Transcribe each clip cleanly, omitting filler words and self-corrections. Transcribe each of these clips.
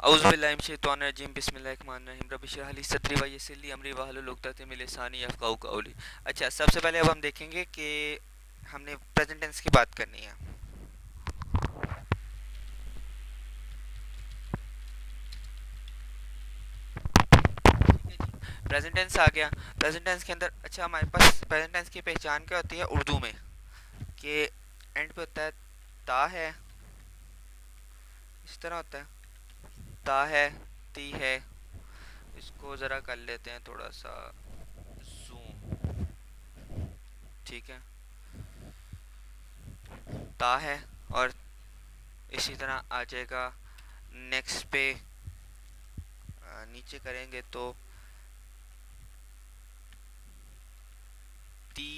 औज़ुबिल्लाहि मिनश्शैतानिर्रजीम बिस्मिल्लाहिर्रहमानिर्रहीम रब्बि इश्रह ली सदरी व यस्सिर ली अमरी वहलुल उक़दतम मिन लिसानी यफ़क़हू क़ौली। अच्छा, सबसे पहले अब हम देखेंगे कि हमने प्रेजेंट टेंस की बात करनी है। प्रेजेंट टेंस आ गया। प्रेजेंट टेंस के अंदर अच्छा हमारे पास प्रेजेंट टेंस की पहचान क्या होती है उर्दू में, कि एंड पे होता है ता है, इस तरह होता है ता है, ती है। इसको ज़रा कर लेते हैं थोड़ा सा जूम, ठीक है। ता है और इसी तरह आ जाएगा नेक्स्ट पे, नीचे करेंगे तो ती,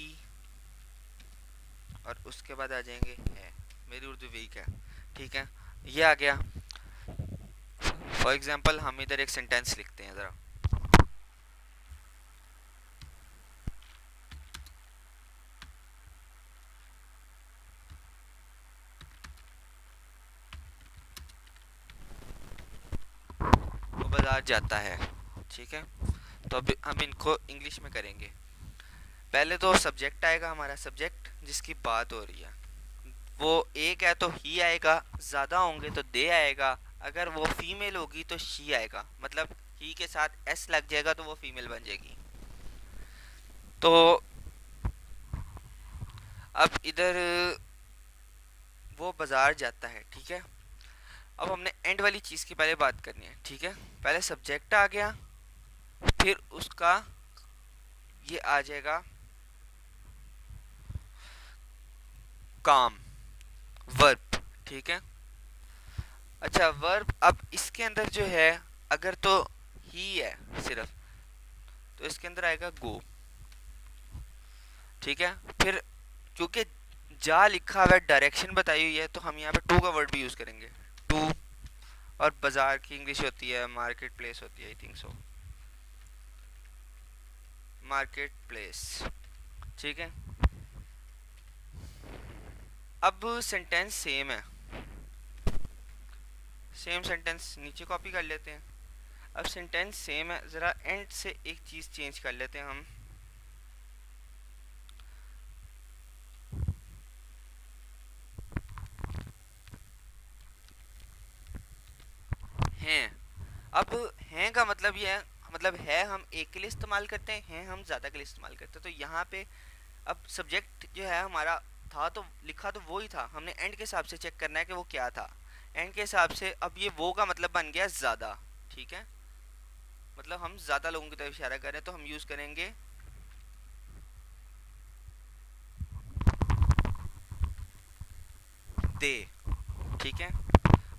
और उसके बाद आ जाएंगे है। मेरी उर्दू वीक है, ठीक है। ये आ गया। फॉर एग्जांपल हम इधर एक सेंटेंस लिखते हैं ज़रा। वो बाजार जाता है, ठीक है। तो अब हम इनको इंग्लिश में करेंगे। पहले तो सब्जेक्ट आएगा हमारा, सब्जेक्ट जिसकी बात हो रही है। वो एक है तो ही आएगा, ज़्यादा होंगे तो दे आएगा, अगर वो फीमेल होगी तो शी आएगा, मतलब ही के साथ एस लग जाएगा तो वो फीमेल बन जाएगी। तो अब इधर वो बाजार जाता है, ठीक है। अब हमने एंड वाली चीज़ की पहले बात करनी है, ठीक है। पहले सब्जेक्ट आ गया, फिर उसका ये आ जाएगा काम, वर्ब, ठीक है। अच्छा वर्ब, अब इसके अंदर जो है अगर तो ही है सिर्फ तो इसके अंदर आएगा गो, ठीक है। फिर क्योंकि जा लिखा हुआ है, डायरेक्शन बताई हुई है, तो हम यहाँ पे टू का वर्ड भी यूज करेंगे, टू। और बाजार की इंग्लिश होती है मार्केट प्लेस होती है, I think so, market place, ठीक है। अब सेंटेंस सेम है, सेम सेंटेंस नीचे कॉपी कर लेते हैं। अब सेंटेंस सेम है, ज़रा एंड से एक चीज़ चेंज कर लेते हैं हम। हैं, अब हैं का मतलब ये है, मतलब है हम एक के लिए इस्तेमाल करते हैं हम ज़्यादा के लिए इस्तेमाल करते हैं। तो यहाँ पे अब सब्जेक्ट जो है हमारा था तो लिखा तो वो ही था, हमने एंड के हिसाब से चेक करना है कि वो क्या था। एंड के हिसाब से अब ये वो का मतलब बन गया ज़्यादा, ठीक है। मतलब हम ज़्यादा लोगों की तरफ इशारा कर रहे हैं तो हम यूज़ करेंगे दे, ठीक है।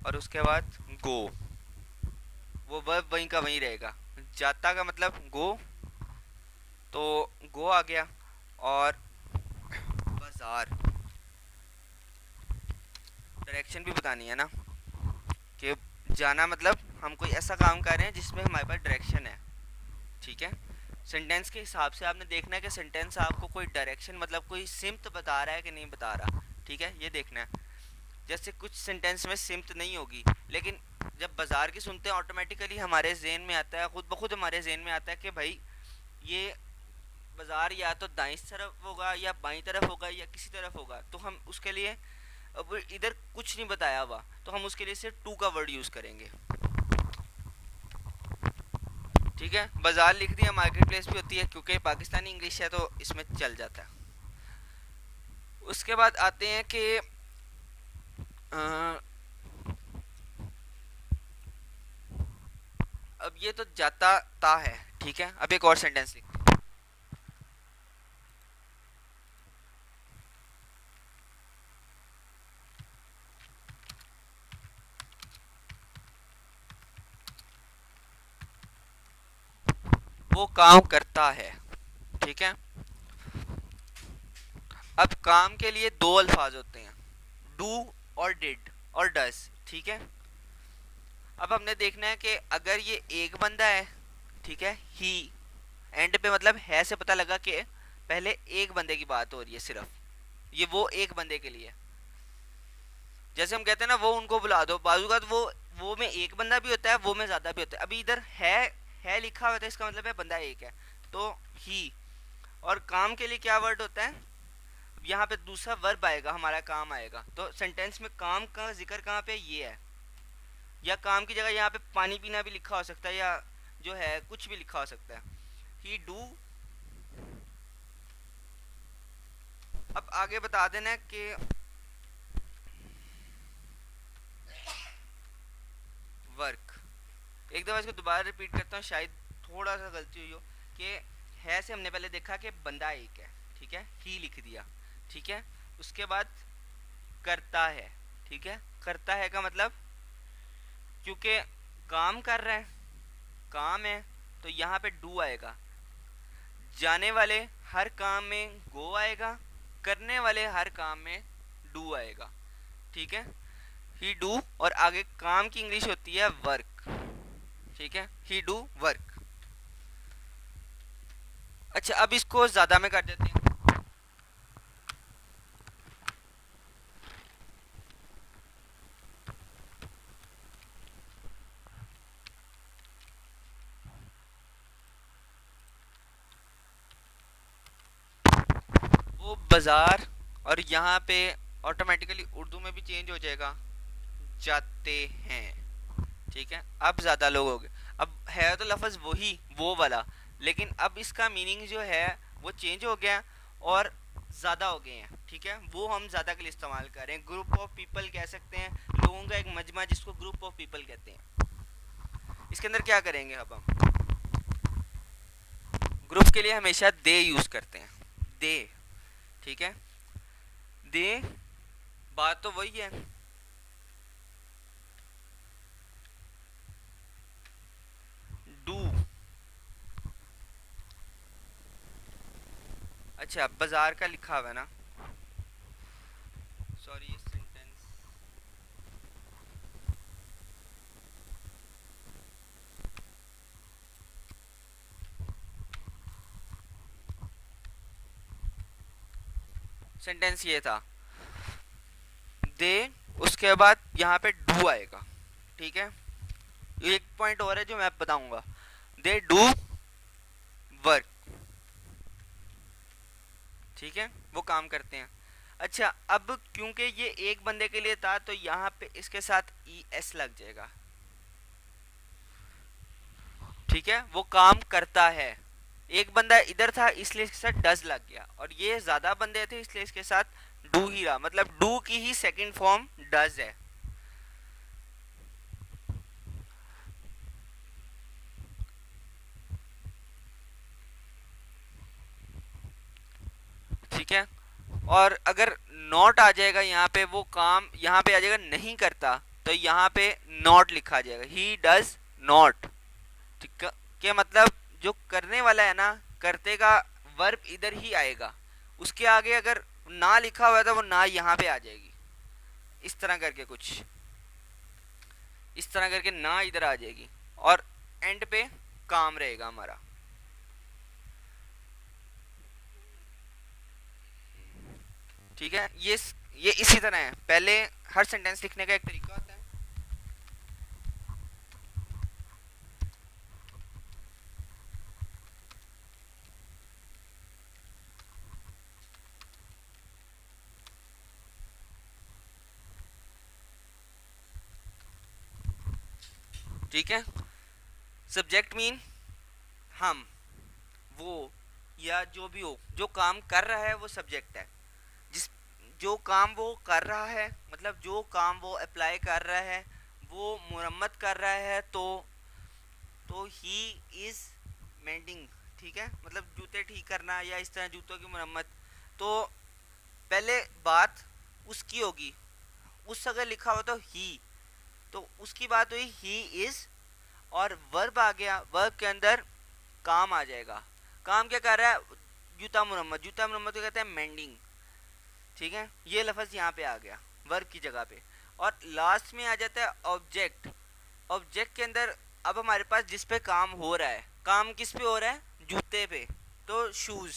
और उसके बाद गो, वो वर्ब वहीं का वहीं रहेगा। जाता का मतलब गो, तो गो आ गया। और बाजार, डायरेक्शन भी बतानी है ना, कि जाना मतलब हम कोई ऐसा काम कर रहे हैं जिसमें हमारे पास डायरेक्शन है, ठीक है। सेंटेंस के हिसाब से आपने देखना है कि सेंटेंस आपको कोई डायरेक्शन मतलब कोई सिम्त बता रहा है कि नहीं बता रहा, ठीक है, ये देखना है। जैसे कुछ सेंटेंस में सिम्त नहीं होगी, लेकिन जब बाजार की सुनते हैं ऑटोमेटिकली हमारे जहन में आता है, खुद ब खुद हमारे जहन में आता है कि भाई ये बाजार या तो दाईं तरफ होगा या बाईं तरफ होगा या किसी तरफ होगा। तो हम उसके लिए, अब इधर कुछ नहीं बताया हुआ तो हम उसके लिए सिर्फ टू का वर्ड यूज करेंगे, ठीक है। बाजार लिख दिया, मार्केट प्लेस भी होती है, क्योंकि पाकिस्तानी इंग्लिश है तो इसमें चल जाता है। उसके बाद आते हैं कि अब ये तो जाता ता है, ठीक है। अब एक और सेंटेंस लिख, वो काम करता है, ठीक है। अब काम के लिए दो अल्फाज होते हैं, डू और डिड और डज, ठीक है। अब हमने देखना है कि अगर ये एक बंदा है, ठीक है, ही एंड पे मतलब है से पता लगा कि पहले एक बंदे की बात हो रही है, सिर्फ ये वो एक बंदे के लिए। जैसे हम कहते हैं ना वो उनको बुला दो, बाजू का वो वो में एक बंदा भी होता है, वो में ज़्यादा भी होता है। अभी इधर है लिखा हुआ था, इसका मतलब है बंदा एक है, तो ही। और काम के लिए क्या वर्ड होता है, यहाँ पे दूसरा वर्ब आएगा, हमारा काम आएगा। तो सेंटेंस में काम का जिक्र कहाँ पे, ये है। या काम की जगह यहाँ पे पानी पीना भी लिखा हो सकता है, या जो है कुछ भी लिखा हो सकता है। ही डू। अब आगे बता देना कि वर्क। एक दफ़ा इसको दोबारा रिपीट करता हूँ, शायद थोड़ा सा गलती हुई हो। कि है से हमने पहले देखा कि बंदा एक है, ठीक है, ही लिख दिया, ठीक है। उसके बाद करता है, ठीक है। करता है का मतलब, क्योंकि काम कर रहा है, काम है, तो यहाँ पे डू आएगा। जाने वाले हर काम में गो आएगा, करने वाले हर काम में डू आएगा, ठीक है। ही डू, और आगे काम की इंग्लिश होती है वर्क, ठीक है। ही डू वर्क। अच्छा, अब इसको ज़्यादा में कर देते हैं। वो बाजार, और यहाँ पे ऑटोमेटिकली उर्दू में भी चेंज हो जाएगा, जाते हैं, ठीक है। अब ज़्यादा लोग हो गए। अब है तो लफ्ज़ वही, वो वाला, लेकिन अब इसका मीनिंग जो है वो चेंज हो गया और ज़्यादा हो गए हैं, ठीक है। वो हम ज़्यादा के लिए इस्तेमाल कर रहे हैं। ग्रुप ऑफ पीपल कह सकते हैं, लोगों का एक मजमा जिसको ग्रुप ऑफ पीपल कहते हैं। इसके अंदर क्या करेंगे, अब हम ग्रुप के लिए हमेशा दे यूज़ करते हैं, दे, ठीक है। दे, बात तो वही है। डू, अच्छा बाजार का लिखा हुआ है ना, सॉरी ये सेंटेंस, सेंटेंस ये था दे, उसके बाद यहाँ पे डू आएगा, ठीक है। एक पॉइंट और है जो मैं बताऊंगा, दे डू वर्क, ठीक है, वो काम करते हैं। अच्छा, अब क्योंकि ये एक बंदे के लिए था तो यहाँ पे इसके साथ ई एस लग जाएगा, ठीक है। वो काम करता है, एक बंदा इधर था इसलिए इसके साथ डज लग गया, और ये ज्यादा बंदे थे इसलिए इसके साथ डू ही रहा, मतलब डू की ही सेकंड फॉर्म डज है। ठीक है। और अगर नॉट आ जाएगा यहाँ पे, वो काम यहाँ पे आ जाएगा नहीं करता, तो यहाँ पे नॉट लिखा जाएगा, ही डज नॉट, ठीक है। क्या मतलब, जो करने वाला है ना, करते का वर्ब इधर ही आएगा, उसके आगे अगर ना लिखा हुआ था वो ना यहाँ पे आ जाएगी, इस तरह करके कुछ, इस तरह करके ना इधर आ जाएगी, और एंड पे काम रहेगा हमारा। ठीक है, ये इसी तरह है। पहले हर सेंटेंस लिखने का एक तरीका होता है। ठीक है, सब्जेक्ट मीन हम, वो, या जो भी हो, जो काम कर रहा है वो सब्जेक्ट है। जिस जो काम वो कर रहा है, मतलब जो काम वो अप्लाई कर रहा है, वो मुरम्मत कर रहा है, तो ही इज मेंडिंग, ठीक है, मतलब जूते ठीक करना या इस तरह जूतों की मुरम्मत। तो पहले बात उसकी होगी, उस अगर लिखा हो तो ही, तो उसकी बात हुई ही इज, और वर्ब आ गया, वर्ब के अंदर काम आ जाएगा। काम क्या कर रहा है, जूता मुरम्मत, जूता मुरम्मत को कहते हैं मेंडिंग, ठीक है। ये लफ्ज़ यहाँ पे आ गया वर्ब की जगह पे। और लास्ट में आ जाता है ऑब्जेक्ट। ऑब्जेक्ट के अंदर अब हमारे पास जिस पे काम हो रहा है, काम किस पे हो रहा है, जूते पे, तो शूज़,